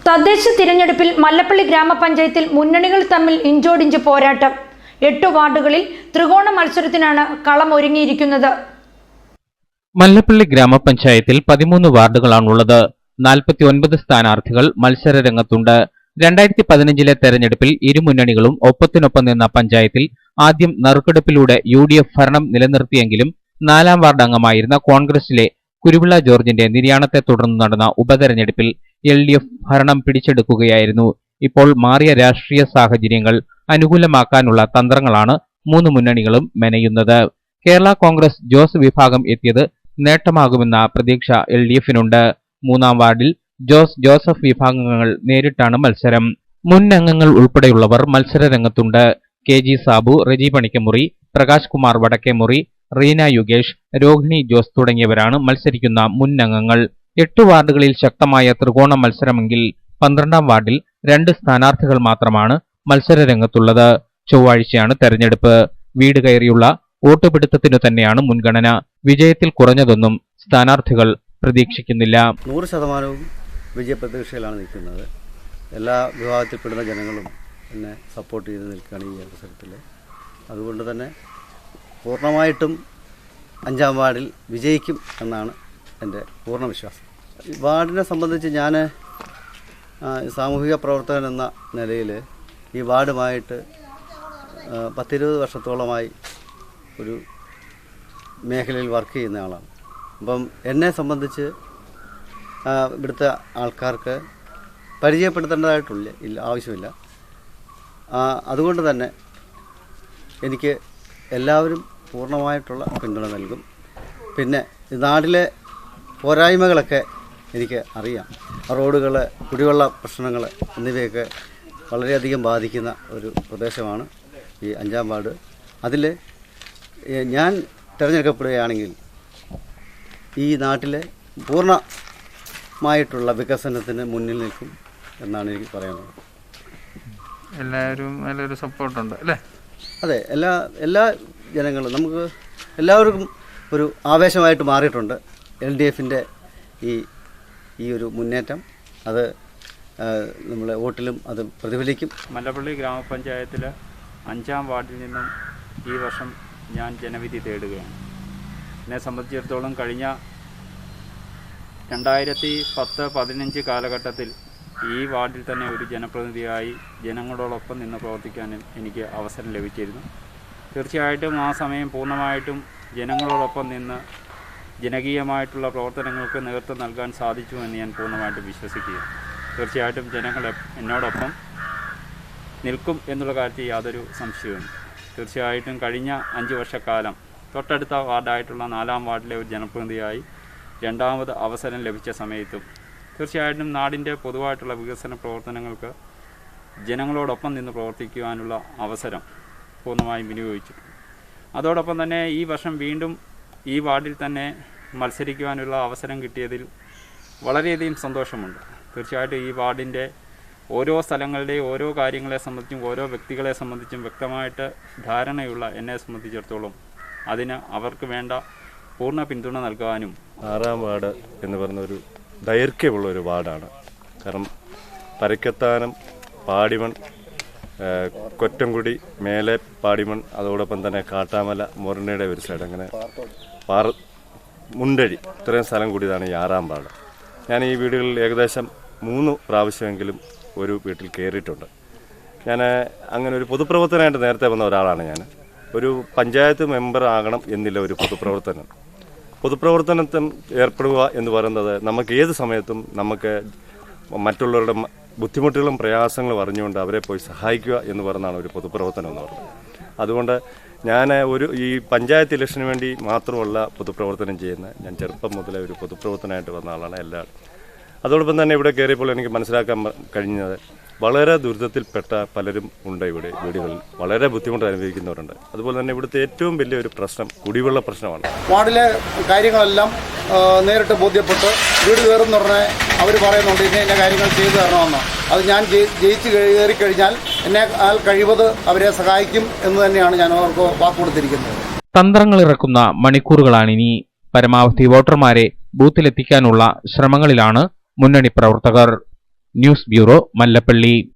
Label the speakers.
Speaker 1: തദ്ദേശ തിരഞ്ഞെടുപ്പിൽ മല്ലപ്പള്ളി ഗ്രാമപഞ്ചായത്തിൽ മുന്നണികൾ തമ്മിൽ ഇഞ്ചോടിഞ്ച് പോരാട്ടം. 8 വാർഡുകളിൽ ത്രികോണ മത്സരത്തിനാണ് കളമൊരുങ്ങിയിരിക്കുന്നത്.
Speaker 2: മല്ലപ്പള്ളി ഗ്രാമപഞ്ചായത്തിൽ 13 വാർഡുകളാണുള്ളത്. 49 സ്ഥാനാർത്ഥികൾ മത്സര രംഗത്തുണ്ട്. 2015 തെരഞ്ഞെടുപ്പിൽ ഇരുമുന്നണികളും ഒപ്പത്തിനൊപ്പം നിന്ന പഞ്ചായത്തിൽ ആദ്യം നറുക്കെടുപ്പിലൂടെ UDF ഭരണം നിലനിർത്തിയെങ്കിലും 4ാം വാർഡ് അംഗമായിരുന്ന കോൺഗ്രസിലെ കുരുവിള ജോർജിന്റെ നിര്യാണത്തെ തുടർന്ന് നടന്ന ഉപതെരഞ്ഞെടുപ്പിൽ LDF ഭരണം പിടിച്ചെടുക്കുകയായിരുന്നു. ഇപ്പോൾ മാറിയ രാഷ്ട്രീയ സാഹചര്യങ്ങൾ അനുകൂലമാക്കാനുള്ള തന്ത്രങ്ങളാണ് 3 മുന്നണികളും മെനയുന്നത്. കേരള കോൺഗ്രസ് ജോസ് വിഭാഗം എത്തിയത് നേട്ടമാകുമെന്ന പ്രതീക്ഷ LDFിനുണ്ട്. 3ാം വാർഡിൽ ജോസഫ് വിഭാഗങ്ങൾ നേരിട്ടാണ് മത്സരം. മുൻ അംഗങ്ങൾ ഉൾപ്പെടെയുള്ളവർ മത്സര രംഗത്തുണ്ട്. KG സാബു, റെജി പണിക്കമുറി, പ്രകാശ് കുമാർ വടക്കേമുറി, റീന യുഗേഷ്, രോഹിണി ജോസ് തുടങ്ങിയവരാണ് മത്സരിക്കുന്ന മുൻ അംഗങ്ങൾ. 8 വാർഡുകളിൽ ശക്തമായ ത്രികോണ മത്സരമെങ്കിൽ 12ാം വാർഡിൽ 2 സ്ഥാനാർത്ഥികൾ മാത്രമാണ് മത്സര രംഗത്തുള്ളത്. ചൊവ്വാഴ്ചയാണ് തെരഞ്ഞെടുപ്പ്. വീട് കയറിയുള്ള വോട്ടുപിടുത്തത്തിനു തന്നെയാണ് മുൻഗണന. വിജയത്തിൽ കുറഞ്ഞതൊന്നും സ്ഥാനാർത്ഥികൾ പ്രതീക്ഷിക്കുന്നില്ല.
Speaker 3: 100% വിജയപ്രതീക്ഷയിലാണ് നിൽക്കുന്നത്. എല്ലാ വിഭാഗത്തിൽപ്പെടുന്ന ജനങ്ങളും എന്നെ സപ്പോർട്ട് ചെയ്ത് നിൽക്കുകയാണ് ഈ അവസരത്തിൽ. അതുകൊണ്ട് തന്നെ പൂർണ്ണമായിട്ടും 5ാം വാർഡിൽ വിജയിക്കും എന്നാണ് എൻ്റെ പൂർണ്ണ വിശ്വാസം. വാർഡിനെ സംബന്ധിച്ച് ഞാൻ സാമൂഹിക പ്രവർത്തകൻ എന്ന നിലയിൽ ഈ വാർഡുമായിട്ട് 10-20 വർഷത്തോളമായി ഒരു മേഖലയിൽ വർക്ക് ചെയ്യുന്ന ആളാണ്. അപ്പം എന്നെ സംബന്ധിച്ച് ഇവിടുത്തെ ആൾക്കാർക്ക് പരിചയപ്പെടുത്തേണ്ടതായിട്ടില്ല ആവശ്യമില്ല. അതുകൊണ്ട് തന്നെ എനിക്ക് എല്ലാവരും പൂർണ്ണമായിട്ടുള്ള പിന്തുണ നൽകും. പിന്നെ നാട്ടിലെ പോരായ്മകളൊക്കെ എനിക്ക് അറിയാം. റോഡുകൾ, കുടിവെള്ള പ്രശ്നങ്ങൾ എന്നിവയൊക്കെ വളരെയധികം ബാധിക്കുന്ന ഒരു പ്രദേശമാണ് ഈ 5ാം വാർഡ്. അതിൽ ഞാൻ തിരഞ്ഞെടുക്കപ്പെടുകയാണെങ്കിൽ ഈ നാട്ടിലെ പൂർണ്ണമായിട്ടുള്ള വികസനത്തിന് മുന്നിൽ നിൽക്കും എന്നാണ് എനിക്ക് പറയാനുള്ളത്.
Speaker 4: എല്ലാവരും നല്ലൊരു സപ്പോർട്ടുണ്ട് അല്ലേ?
Speaker 3: അതെ, എല്ലാ ജനങ്ങളും നമുക്ക് എല്ലാവർക്കും ഒരു ആവേശമായിട്ട് മാറിയിട്ടുണ്ട്. LDFിൻ്റെ ഈ ഒരു മുന്നേറ്റം അത് നമ്മളെ വോട്ടിലും അത് പ്രതിഫലിക്കും.
Speaker 4: മല്ലപ്പള്ളി ഗ്രാമപഞ്ചായത്തിൽ 5ാം വാർഡിൽ നിന്നും ഈ വർഷം ഞാൻ ജനവിധി തേടുകയാണ്. എന്നെ സംബന്ധിച്ചിടത്തോളം കഴിഞ്ഞ 2010-15 കാലഘട്ടത്തിൽ ഈ വാർഡിൽ തന്നെ ഒരു ജനപ്രതിനിധിയായി ജനങ്ങളോടൊപ്പം നിന്ന് പ്രവർത്തിക്കാൻ എനിക്ക് അവസരം ലഭിച്ചിരുന്നു. തീർച്ചയായിട്ടും ആ സമയം പൂർണ്ണമായിട്ടും ജനങ്ങളോടൊപ്പം നിന്ന് ജനകീയമായിട്ടുള്ള പ്രവർത്തനങ്ങൾക്ക് നേതൃത്വം നൽകാൻ സാധിച്ചു എന്ന് ഞാൻ പൂർണ്ണമായിട്ടും വിശ്വസിക്കുകയാണ്. തീർച്ചയായിട്ടും ജനങ്ങൾ എന്നോടൊപ്പം നിൽക്കും എന്നുള്ള കാര്യത്തിൽ യാതൊരു സംശയവും. തീർച്ചയായിട്ടും കഴിഞ്ഞ 5 വർഷക്കാലം തൊട്ടടുത്ത വാർഡായിട്ടുള്ള 4ാം വാർഡിലെ ഒരു ജനപ്രതിനിധിയായി 2ാമത് അവസരം ലഭിച്ച സമയത്തും തീർച്ചയായിട്ടും നാടിൻ്റെ പൊതുവായിട്ടുള്ള വികസന പ്രവർത്തനങ്ങൾക്ക് ജനങ്ങളോടൊപ്പം നിന്ന് പ്രവർത്തിക്കുവാനുള്ള അവസരം പൂർണ്ണമായും വിനിയോഗിച്ചിട്ടുണ്ട്. അതോടൊപ്പം തന്നെ ഈ വർഷം വീണ്ടും ഈ വാർഡിൽ തന്നെ മത്സരിക്കുവാനുള്ള അവസരം കിട്ടിയതിൽ വളരെയധികം സന്തോഷമുണ്ട്. തീർച്ചയായിട്ടും ഈ വാർഡിൻ്റെ ഓരോ സ്ഥലങ്ങളുടെയും ഓരോ കാര്യങ്ങളെ സംബന്ധിച്ചും ഓരോ വ്യക്തികളെ സംബന്ധിച്ചും വ്യക്തമായിട്ട് ധാരണയുള്ള എന്നെ സംബന്ധിച്ചിടത്തോളം അതിന് അവർക്ക് വേണ്ട പൂർണ്ണ പിന്തുണ നൽകാനും
Speaker 5: 6ാം വാർഡ് എന്ന് പറയുന്നൊരു ദൈർഘ്യമുള്ള ഒരു വാർഡാണ്. കാരണം പരക്കത്താനം, പാടിമൺ, കൊറ്റംകുടി, മേലെ പാടിമൺ, അതോടൊപ്പം തന്നെ കാട്ടാമല, മുരണിയുടെ ഒരു സൈഡ്, അങ്ങനെ മുണ്ടഴി, ഇത്രയും സ്ഥലം കൂടിയതാണ് ഈ 6ാം വാർഡ്. ഞാൻ ഈ വീടുകളിൽ ഏകദേശം 3 പ്രാവശ്യമെങ്കിലും ഒരു വീട്ടിൽ കയറിയിട്ടുണ്ട്. ഞാൻ അങ്ങനെ ഒരു പൊതുപ്രവർത്തനമായിട്ട് നേരത്തെ വന്ന ഒരാളാണ്. ഞാൻ ഒരു പഞ്ചായത്ത് മെമ്പർ ആകണം എന്നില്ല ഒരു പൊതുപ്രവർത്തനത്തിൽ ഏർപ്പെടുക എന്ന് പറയുന്നത് നമുക്ക് ഏത് സമയത്തും നമുക്ക് മറ്റുള്ളവരുടെ ബുദ്ധിമുട്ടുകളും പ്രയാസങ്ങളും അറിഞ്ഞുകൊണ്ട് അവരെ പോയി സഹായിക്കുക എന്ന് പറയുന്നതാണ് ഒരു പൊതുപ്രവർത്തനം എന്ന് പറയുന്നത്. അതുകൊണ്ട് ഞാൻ ഈ പഞ്ചായത്ത് ഇലക്ഷന് വേണ്ടി മാത്രമല്ല പൊതുപ്രവർത്തനം ചെയ്യുന്ന, ഞാൻ ചെറുപ്പം മുതലേ ഒരു പൊതുപ്രവർത്തനമായിട്ട് വന്ന ആളാണ് എല്ലാവരും. അതോടൊപ്പം തന്നെ ഇവിടെ കയറിയപ്പോൾ എനിക്ക് മനസ്സിലാക്കാൻ കഴിഞ്ഞത് വളരെ ദുരിതത്തിൽപ്പെട്ട പലരും ഉണ്ട്. ഇവിടെ വീടുകളിൽ വളരെ ബുദ്ധിമുട്ട് അനുഭവിക്കുന്നവരുണ്ട്. അതുപോലെ തന്നെ ഇവിടുത്തെ ഏറ്റവും വലിയൊരു പ്രശ്നം കുടിവെള്ള പ്രശ്നമാണ്.
Speaker 6: വാർഡിലെ കാര്യങ്ങളെല്ലാം നേരിട്ട് ബോധ്യപ്പെട്ട് വീട് കയറുന്ന ഉടനെ അവർ പറയുന്നുണ്ട് ഇന്ന കാര്യങ്ങൾ ചെയ്തു തരണമെന്ന്. അത് ഞാൻ ജയിച്ച് കയറിക്കഴിഞ്ഞാൽ എന്നെ കഴിവത് അവരെ സഹായിക്കും എന്ന് തന്നെയാണ് ഞാൻ അവർക്ക് വാക്കുകൊടുത്തിരിക്കുന്നത്.
Speaker 2: തന്ത്രങ്ങൾ ഇറക്കുന്ന മണിക്കൂറുകളാണിനി. പരമാവധി വോട്ടർമാരെ ബൂത്തിലെത്തിക്കാനുള്ള ശ്രമങ്ങളിലാണ് മുന്നണി പ്രവർത്തകർ. News bureau, Mallappally.